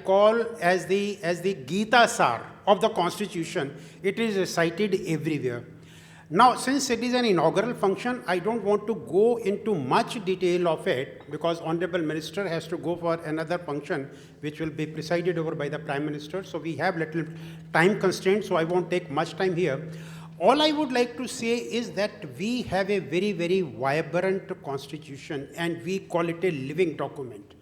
call as the Gita Sar of the Constitution. It is recited everywhere. Now, since it is an inaugural function, I don't want to go into much detail of it because Honorable Minister has to go for another function which will be presided over by the Prime Minister. So we have little time constraints, so I won't take much time here. All I would like to say is that we have a very, very vibrant constitution and we call it a living document.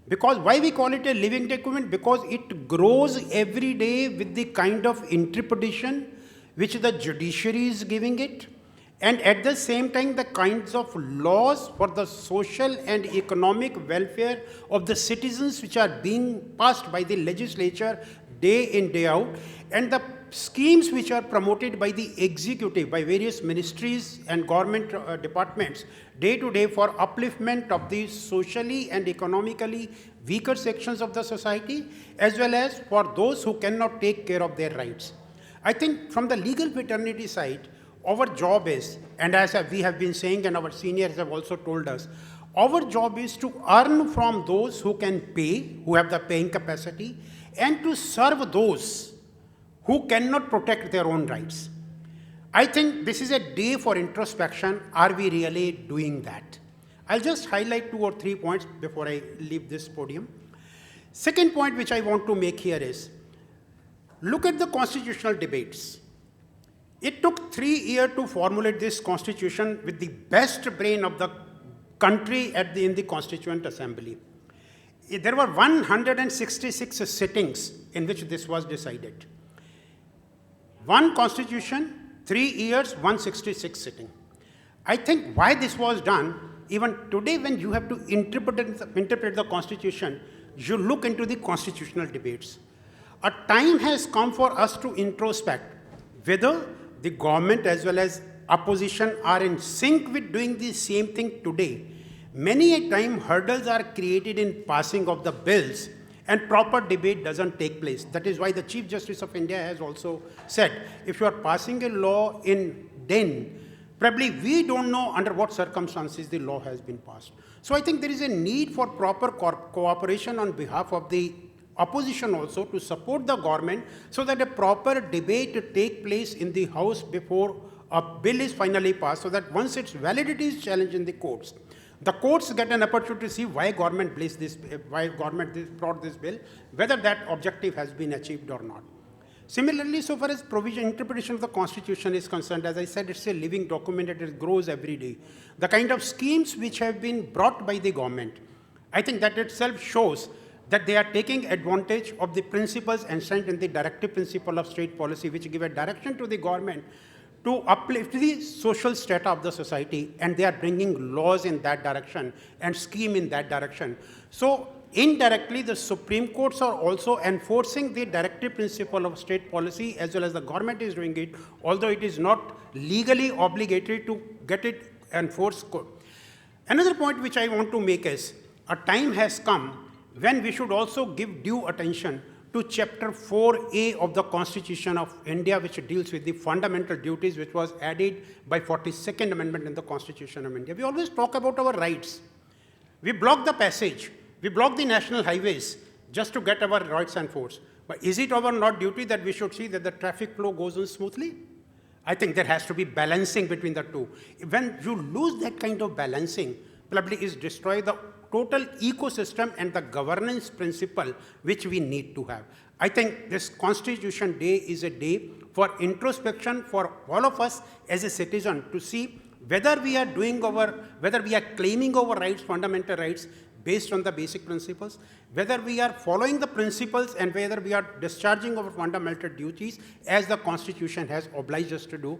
Because why we call it a living document? Because it grows every day with the kind of interpretation which the judiciary is giving it, and at the same time the kinds of laws for the social and economic welfare of the citizens which are being passed by the legislature day in, day out, and the schemes which are promoted by the executive, by various ministries and government departments day to day for upliftment of the socially and economically weaker sections of the society, as well as for those who cannot take care of their rights. I think from the legal fraternity side, our job is, and as we have been saying and our seniors have also told us, our job is to earn from those who can pay, who have the paying capacity, and to serve those who cannot protect their own rights. I think this is a day for introspection. Are we really doing that? I'll just highlight 2 or 3 points before I leave this podium. Second point which I want to make here is, look at the constitutional debates. It took 3 years to formulate this constitution with the best brain of the country in the Constituent Assembly. There were 166 sittings in which this was decided. One constitution, 3 years, 166 sitting. I think why this was done, even today when you have to interpret the constitution, you look into the constitutional debates. A time has come for us to introspect whether the government as well as opposition are in sync with doing the same thing today. Many a time hurdles are created in passing of the bills and proper debate doesn't take place. That is why the Chief Justice of India has also said, if you are passing a law in den, probably we don't know under what circumstances the law has been passed. So I think there is a need for proper cooperation on behalf of the opposition also to support the government so that a proper debate take place in the House before a bill is finally passed, so that once its validity is challenged in the courts get an opportunity to see why government brought this bill, whether that objective has been achieved or not. Similarly, so far as interpretation of the Constitution is concerned, as I said, it's a living document, it grows every day. The kind of schemes which have been brought by the government, I think that itself shows that they are taking advantage of the principles enshrined in the directive principle of state policy, which give a direction to the government to uplift the social strata of the society, and they are bringing laws in that direction and scheme in that direction. So indirectly, the Supreme Courts are also enforcing the directive principle of state policy as well as the government is doing it, although it is not legally obligatory to get it enforced. Another point which I want to make is, a time has come when we should also give due attention to Chapter 4A of the Constitution of India, which deals with the fundamental duties, which was added by 42nd Amendment in the Constitution of India. We always talk about our rights. We block the passage. We block the national highways just to get our rights enforced. But is it our not duty that we should see that the traffic flow goes on smoothly? I think there has to be balancing between the two. When you lose that kind of balancing, probably is destroy the total ecosystem and the governance principle which we need to have. I think this Constitution Day is a day for introspection for all of us as a citizen to see whether we are claiming our rights, fundamental rights, based on the basic principles, whether we are following the principles and whether we are discharging our fundamental duties as the Constitution has obliged us to do.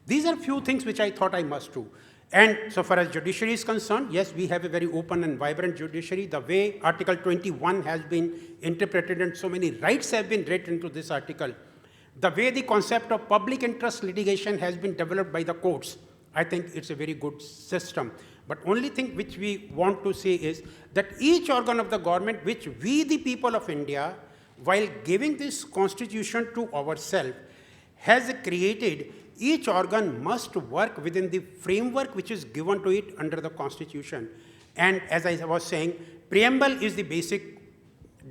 These are few things which I thought I must do. And so far as judiciary is concerned, yes, we have a very open and vibrant judiciary. The way Article 21 has been interpreted and so many rights have been read into this article, the way the concept of public interest litigation has been developed by the courts, I think it's a very good system. But only thing which we want to say is that each organ of the government, which we the people of India, while giving this constitution to ourselves, has created, each organ must work within the framework which is given to it under the constitution. And as I was saying, preamble is the basic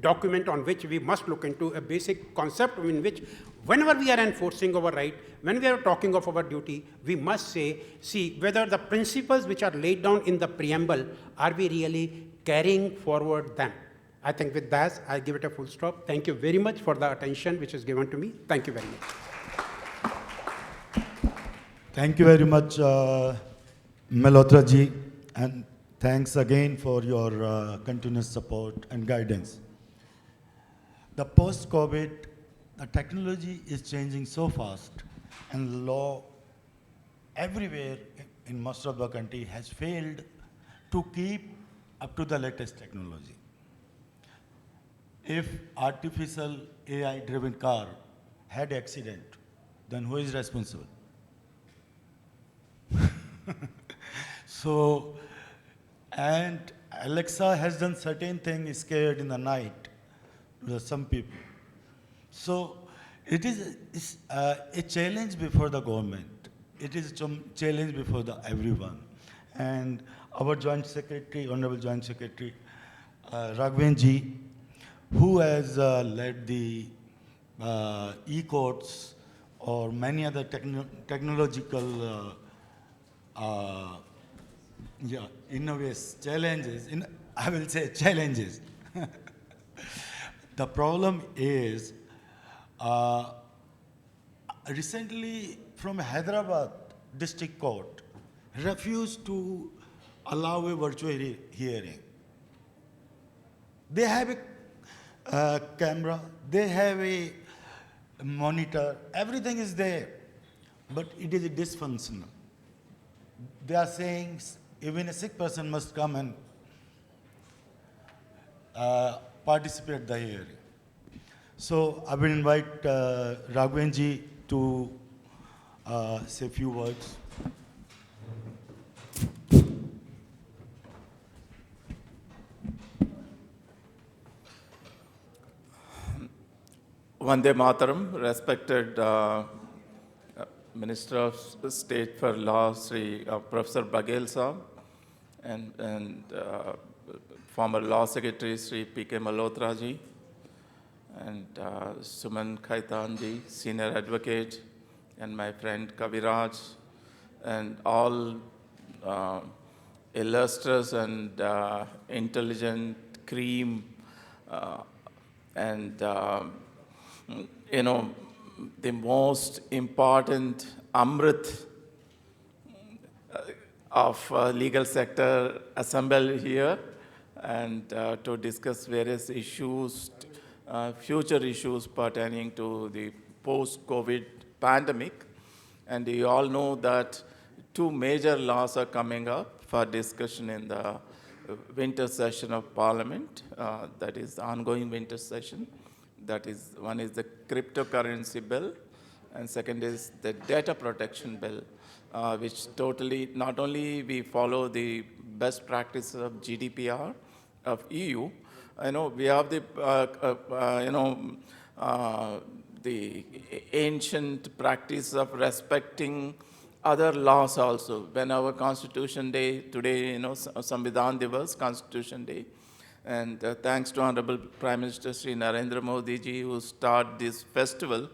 document on which we must look into, a basic concept in which whenever we are enforcing our right, when we are talking of our duty, we must see whether the principles which are laid down in the preamble, are we really carrying forward them. I think with that, I give it a full stop. Thank you very much for the attention which is given to me. Thank you very much. Thank you very much, Malhotra ji, and thanks again for your continuous support and guidance. The post-COVID, the technology is changing so fast, and law everywhere in most of the country has failed to keep up to the latest technology. If artificial AI-driven car had accident, then who is responsible? So, and Alexa has done certain things scared in the night to some people. So it is a challenge before the government. It is a challenge before everyone. And our Joint Secretary, Honorable Joint Secretary, Raghavan ji, who has led the e-courts or many other technological innovative challenges, I will say challenges. The problem is, recently from Hyderabad District Court refused to allow a virtual hearing. They have a camera, they have a monitor, everything is there, but it is dysfunctional. They are saying even a sick person must come and participate in the hearing. So I will invite Raghavan ji to say a few words. Vande Mataram, respected Minister of State for Law, Sri Professor Baghel Saab, and former Law Secretary Sri P.K. Malhotra ji, and Suman Khaitan ji, Senior Advocate, and my friend Kaviraj, and all illustrious and intelligent cream, and the most important Amrit of legal sector assembled here, and to discuss various issues, future issues pertaining to the post-COVID pandemic. And you all know that two major laws are coming up for discussion in the winter session of Parliament, that is the ongoing winter session. That is, one is the cryptocurrency bill, and second is the data protection bill, which totally, not only we follow the best practices of GDPR of EU, we have the, the ancient practice of respecting other laws also. When our Constitution Day, today, Samvidhan Divas, Constitution Day, and thanks to Honorable Prime Minister Sri Narendra Modi ji, who started this festival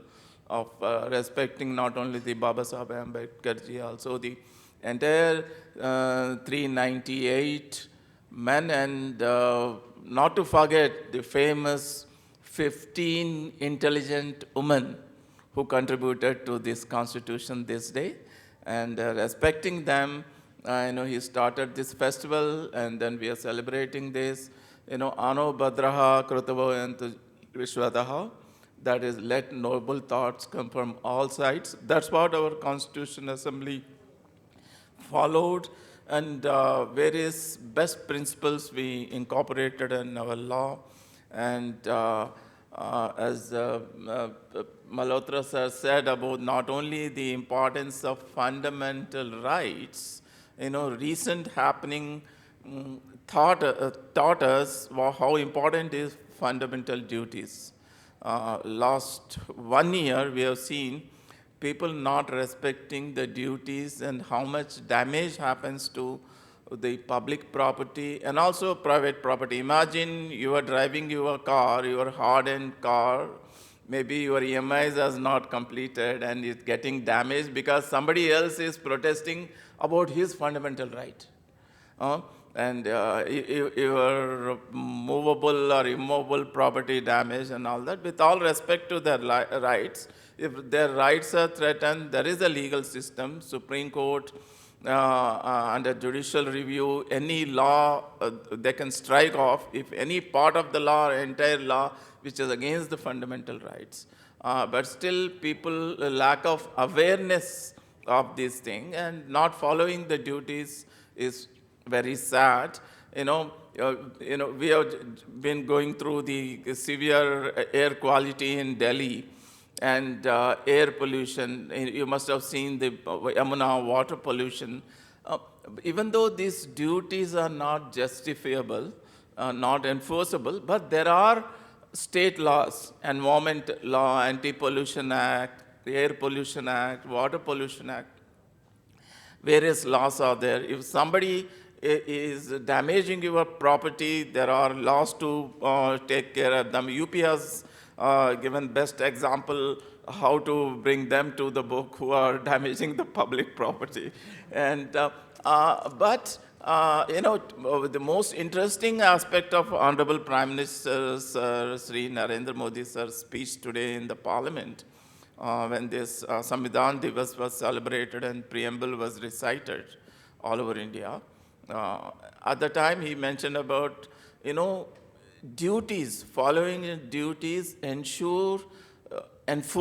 of respecting not only the Baba Saheb Ambedkar ji, also the entire 398 men, and not to forget the famous 15 intelligent women who contributed to this constitution this day. And respecting them, he started this festival, and then we are celebrating this. Ano Badraha Krutavayantu Vishwadaha, that is, let noble thoughts come from all sides. That's what our Constitution Assembly followed, and various best principles we incorporated in our law. And as Malhotra sir said about not only the importance of fundamental rights, recent happening taught us how important is fundamental duties. Last 1 year, we have seen people not respecting the duties and how much damage happens to the public property and also private property. Imagine you are driving your car, your hard-earned car, maybe your EMIs has not completed and it's getting damaged because somebody else is protesting about his fundamental right. And your movable or immovable property damage and all that, with all respect to their rights, if their rights are threatened, there is a legal system, Supreme Court, under judicial review, any law they can strike off if any part of the law or entire law which is against the fundamental rights. But still people lack of awareness of this thing and not following the duties is very sad. We have been going through the severe air quality in Delhi and air pollution. You must have seen the Yamuna water pollution. Even though these duties are not justifiable, not enforceable, but there are state laws, Environment Law, Anti-Pollution Act, Air Pollution Act, Water Pollution Act. Various laws are there. If somebody is damaging your property, there are laws to take care of them. UP has given best example how to bring them to the book who are damaging the public property. And the most interesting aspect of Honorable Prime Minister Sri Narendra Modi sir's speech today in the Parliament, when this Samvidhan Divas was celebrated and preamble was recited all over India. At the time he mentioned about, duties, following duties ensure enforcement